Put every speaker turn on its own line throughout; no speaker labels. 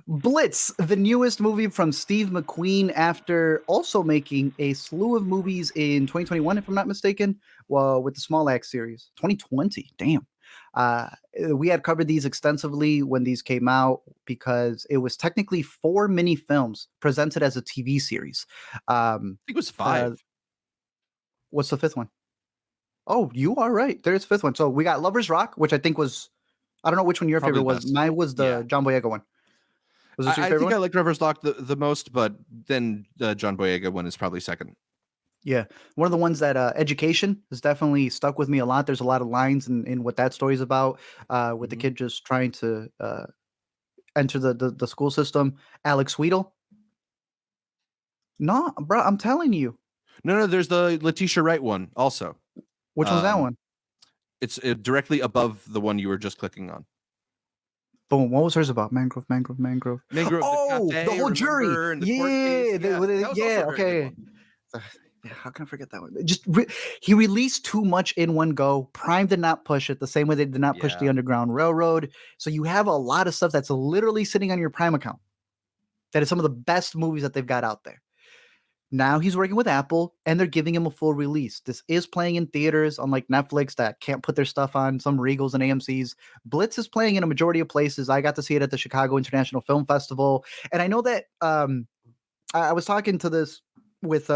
Blitz, the newest movie from Steve McQueen, after also making a slew of movies in 2021, if I'm not mistaken, well, with the Small Axe series. 2020, damn. Uh, we had covered these extensively when these came out because it was technically 4 mini films presented as a TV series.
think it was
Uh,
5.
what's the fifth one? Oh, you are right. There's a fifth one. So we got Lovers Rock, which I think was, I don't know which one your
Probably
favorite
the
was.
best.
Mine was
Yeah.
the John Boyega one. Was this your
I
favorite
think I
one?
like Trevor's Lock the most, but then the John Boyega one is probably second.
Yeah. One of the ones that Education has definitely stuck with me a lot. There's a lot of lines in what that story's about, with the
Mhm.
kid just trying to enter the school system. Alex Weedle. No, bro, I'm telling you.
No, there's the Letitia Wright one also.
Which one's that
Um,
one?
it's directly above the one you were just clicking on.
Boom. What was hers about? Mangrove, mangrove, mangrove.
Mangrove, the
Oh, the
cafe,
whole jury.
remember, and the court case.
Yeah.
Yeah, that was also
Yeah.
a very good
Okay.
one.
Yeah, how can I forget that one? He released too much in one go. Prime did not push it the same way they did not push the
Yeah.
Underground Railroad. So you have a lot of stuff that's literally sitting on your Prime account. That is some of the best movies that they've got out there. Now he's working with Apple and they're giving him a full release. This is playing in theaters, unlike Netflix that can't put their stuff on some Regals and AMC's. Blitz is playing in a majority of places. I got to see it at the Chicago International Film Festival. And I know that I was talking to this with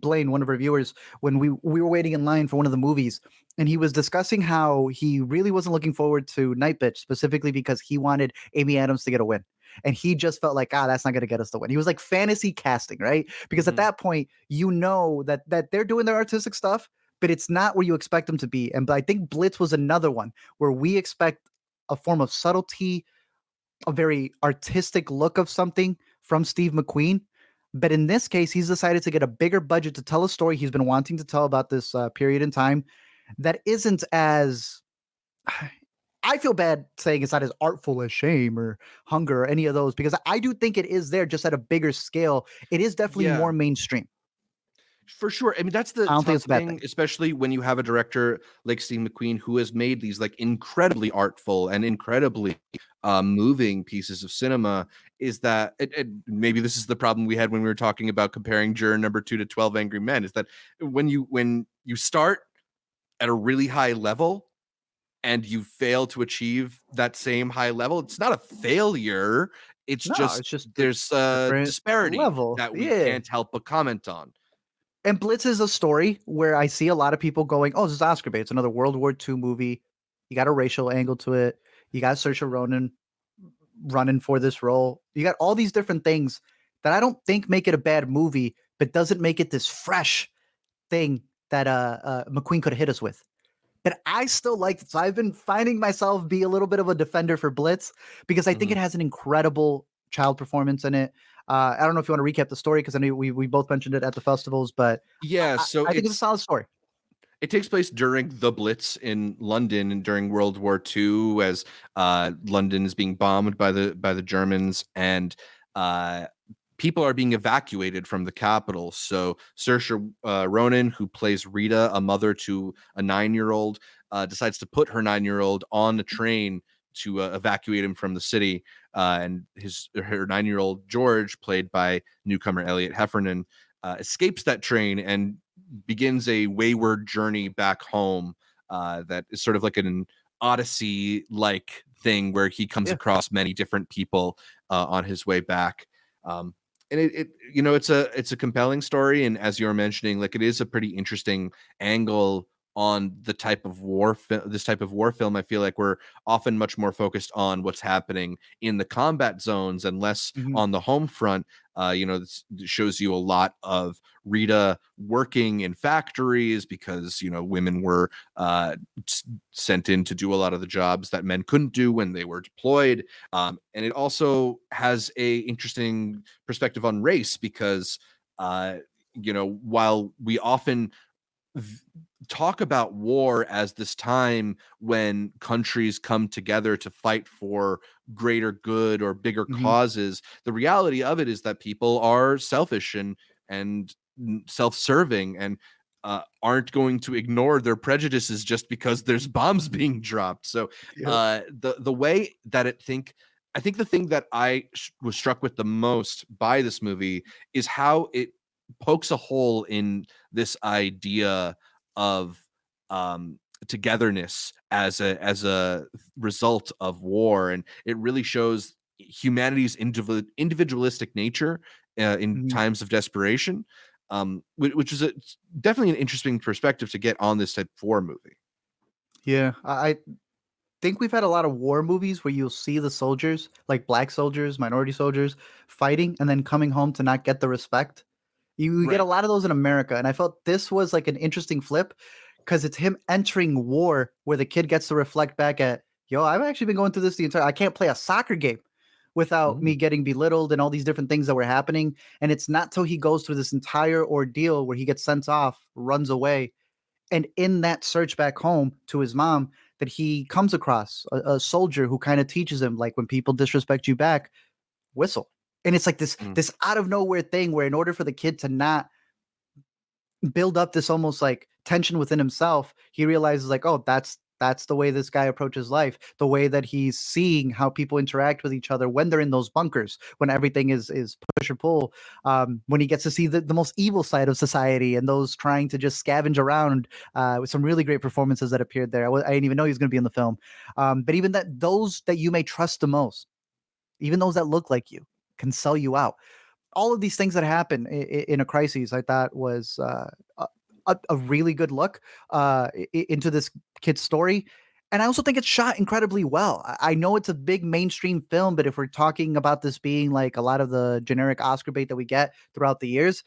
Blaine, one of our viewers, when we were waiting in line for one of the movies, and he was discussing how he really wasn't looking forward to Night Bitch specifically because he wanted Amy Adams to get a win. And he just felt like, that's not going to get us the win. He was like fantasy casting, right? Because at
Mhm.
that point, you know that they're doing their artistic stuff, but it's not where you expect them to be. And but I think Blitz was another one where we expect a form of subtlety, a very artistic look of something from Steve McQueen. But in this case, he's decided to get a bigger budget to tell a story he's been wanting to tell about this period in time that isn't as. I feel bad saying it's not as artful as Shame or Hunger or any of those because I do think it is there just at a bigger scale. It is definitely
Yeah.
more mainstream.
For sure. I mean, that's the
I don't think
tough
it's a bad
thing,
thing.
especially when you have a director like Steve McQueen who has made these like incredibly artful and incredibly moving pieces of cinema. Is that maybe this is the problem we had when we were talking about comparing Juror Number 2 to 12 Angry Men? Is that when you start at a really high level and you fail to achieve that same high level, it's not a failure. It's
No,
just
it's just a
there's a
different
disparity
level.
that we
Yeah.
can't help but comment on.
And Blitz is a story where I see a lot of people going, "Oh, this is Oscar bait. It's another World War II movie. You got a racial angle to it. You got Saoirse Ronan running for this role. You got all these different things that I don't think make it a bad movie, but doesn't make it this fresh thing that McQueen could hit us with." But I still like it. So I've been finding myself be a little bit of a defender for Blitz because I think
Mhm.
it has an incredible child performance in it. I don't know if you want to recap the story because I know we both mentioned it at the festivals, but
Yeah, so
I think it's a solid story.
it takes place during the Blitz in London and during World War II, as London is being bombed by the Germans, and uh, people are being evacuated from the capital. So Saoirse Ronan, who plays Rita, a mother to a 9-year-old, decides to put her 9-year-old on the train to evacuate him from the city. And her 9-year-old George, played by newcomer Elliot Heffernan, escapes that train and begins a wayward journey back home. That is sort of like an Odyssey like thing where he comes
Yeah.
across many different people on his way back. And it's a compelling story, and as you were mentioning, like, it is a pretty interesting angle on the type of this type of war film. I feel like we're often much more focused on what's happening in the combat zones and less
Mhm.
on the home front. This shows you a lot of Rita working in factories because women were sent in to do a lot of the jobs that men couldn't do when they were deployed. And it also has a interesting perspective on race because while we often talk about war as this time when countries come together to fight for greater good or bigger
Mhm.
causes, the reality of it is that people are selfish and self-serving, and aren't going to ignore their prejudices just because there's bombs being dropped. So
Yep.
the way that I think the thing that I was struck with the most by this movie is how it pokes a hole in this idea of um, togetherness as a result of war, and it really shows humanity's individualistic nature in
Mhm.
times of desperation, which is definitely an interesting perspective to get on this type of war movie.
Yeah, I think we've had a lot of war movies where you'll see the soldiers, like black soldiers, minority soldiers, fighting and then coming home to not get the respect. You get a
Right.
lot of those in America, and I felt this was like an interesting flip because it's him entering war where the kid gets to reflect back at, yo, I've actually been going through this the entire. I can't play a soccer game without
Mm,
me getting belittled and all these different things that were happening. And it's not till he goes through this entire ordeal where he gets sent off, runs away, and in that search back home to his mom, that he comes across a soldier who kind of teaches him, like, when people disrespect you back, whistle. And it's like this
mm,
this out of nowhere thing where in order for the kid to not build up this almost like tension within himself, he realizes like, oh, that's the way this guy approaches life, the way that he's seeing how people interact with each other when they're in those bunkers, when everything is push or pull, when he gets to see the most evil side of society and those trying to just scavenge around, with some really great performances that appeared there. I didn't even know he was going to be in the film, but even that those that you may trust the most, even those that look like you, can sell you out. All of these things that happen in a crisis, I thought was a really good look into this kid's story. And I also think it's shot incredibly well. I know it's a big mainstream film, but if we're talking about this being like a lot of the generic Oscar bait that we get throughout the years,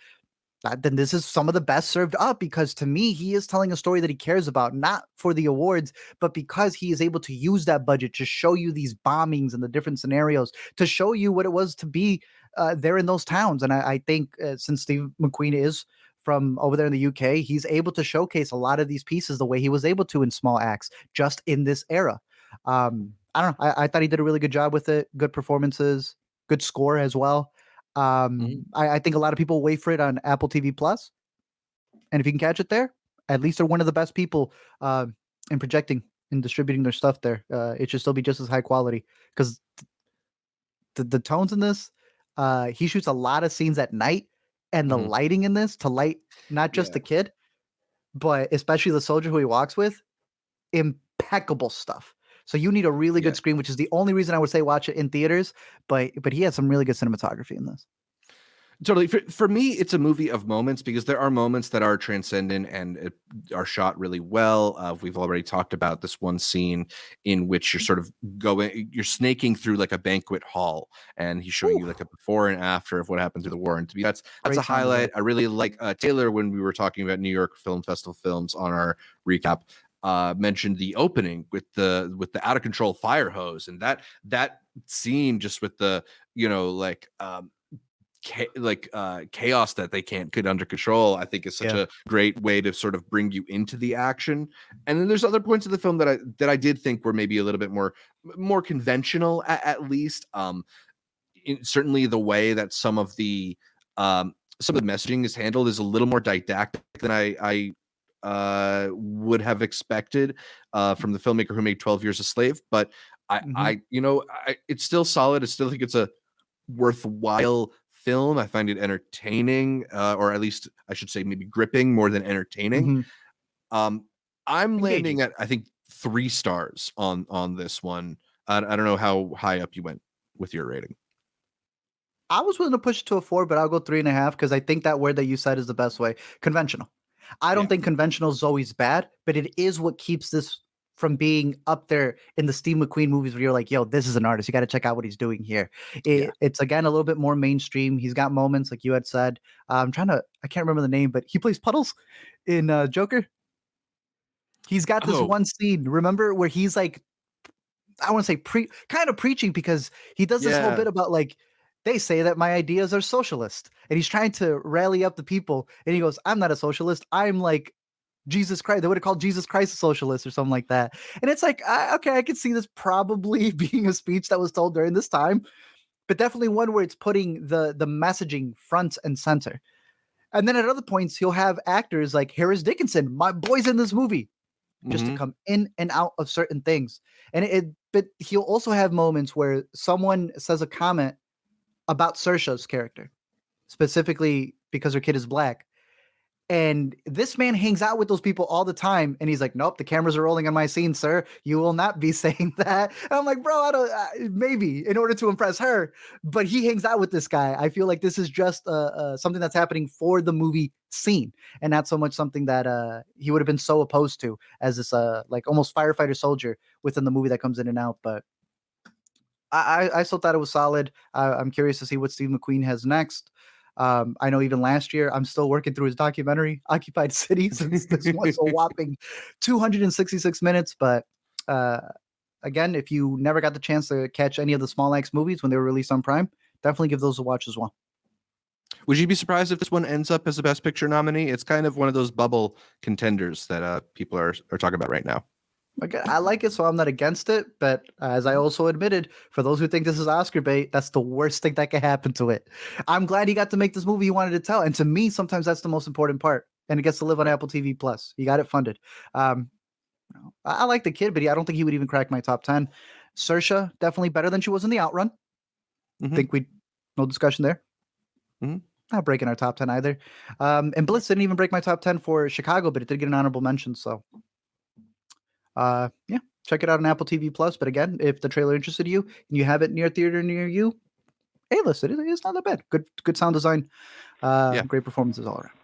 then this is some of the best served up because to me, he is telling a story that he cares about, not for the awards, but because he is able to use that budget to show you these bombings and the different scenarios, to show you what it was to be there in those towns. And I think since Steve McQueen is from over there in the UK, he's able to showcase a lot of these pieces the way he was able to in small acts just in this era. I don't know. I thought he did a really good job with it. Good performances, good score as well.
mm.
I think a lot of people wait for it on Apple TV Plus, and if you can catch it there, at least they're one of the best people in projecting and distributing their stuff there. It should still be just as high quality because the tones in this, he shoots a lot of scenes at night, and the
Mhm.
lighting in this to light not just
Yeah.
the kid, but especially the soldier who he walks with, impeccable stuff. So you need a really
Yeah.
good screen, which is the only reason I would say watch it in theaters. But he has some really good cinematography in this.
Totally. For me, it's a movie of moments because there are moments that are transcendent and are shot really well. We've already talked about this one scene in which you're sort of you're snaking through like a banquet hall, and he's showing
Ooh,
you like a before and after of what happened through the war. And to me, that's a
great sound
highlight.
design.
I really like Taylor when we were talking about New York Film Festival films on our recap. Mentioned the opening with the out of control fire hose, and that scene just with the like chaos that they can't get under control, I think is such
Yeah.
a great way to sort of bring you into the action. And then there's other points of the film that I did think were maybe a little bit more conventional at least. Certainly the way that some of the messaging is handled is a little more didactic than I would have expected from the filmmaker who made 12 Years a Slave. But
Mhm.
it's still solid. I still think it's a worthwhile film. I find it entertaining, or at least I should say maybe gripping more than entertaining.
Mhm.
Um, I'm
Engaging.
landing at I think 3 stars on this one. I don't know how high up you went with your rating.
I was willing to push it to a 4, but I'll go 3.5 because I think that word that you said is the best way. Conventional. I don't
Yeah,
think conventional is always bad, but it is what keeps this from being up there in the Steve McQueen movies where you're like, yo, this is an artist. You got to check out what he's doing here.
yeah.
It's again a little bit more mainstream. He's got moments like you had said. I can't remember the name, but he plays Puddles in Joker. He's got this
Oh,
one scene. Remember where he's like, I want to say kind of preaching because he does this whole
yeah.
bit about like they say that my ideas are socialist and he's trying to rally up the people and he goes, I'm not a socialist, I'm like Jesus Christ. They would have called Jesus Christ a socialist or something like that. And it's like, okay, I could see this probably being a speech that was told during this time, but definitely one where it's putting the messaging front and center. And then at other points, he'll have actors like Harris Dickinson, my boy's in this movie, just to
Hmm.
come in and out of certain things. And it but he'll also have moments where someone says a comment about Saoirse's character, specifically because her kid is black. And this man hangs out with those people all the time, and he's like, "Nope, the cameras are rolling on my scene, sir. You will not be saying that." And I'm like, "Bro, I don't. Maybe in order to impress her, but he hangs out with this guy. I feel like this is just something that's happening for the movie scene, and not so much something that he would have been so opposed to as this like almost firefighter soldier within the movie that comes in and out." But I still thought it was solid. I'm curious to see what Steve McQueen has next. I know even last year, I'm still working through his documentary, Occupied City, since this one's a whopping 266 minutes. But again, if you never got the chance to catch any of the Small Axe movies when they were released on Prime, definitely give those a watch as well.
Would you be surprised if this one ends up as a Best Picture nominee? It's kind of one of those bubble contenders that people are talking about right now.
Again, I like it, so I'm not against it. But as I also admitted, for those who think this is Oscar bait, that's the worst thing that could happen to it. I'm glad he got to make this movie he wanted to tell, and to me, sometimes that's the most important part. And it gets to live on Apple TV Plus. He got it funded. I like the kid, but I don't think he would even crack my top 10. Saoirse, definitely better than she was in the Outrun. Think no discussion there. Not breaking our top 10 either. And Blitz didn't even break my top 10 for Chicago, but it did get an honorable mention. So, yeah, check it out on Apple TV Plus. But again, if the trailer interested you and you have it near theater near you, hey, listen, it's not that bad. Good sound design. Great performances all around.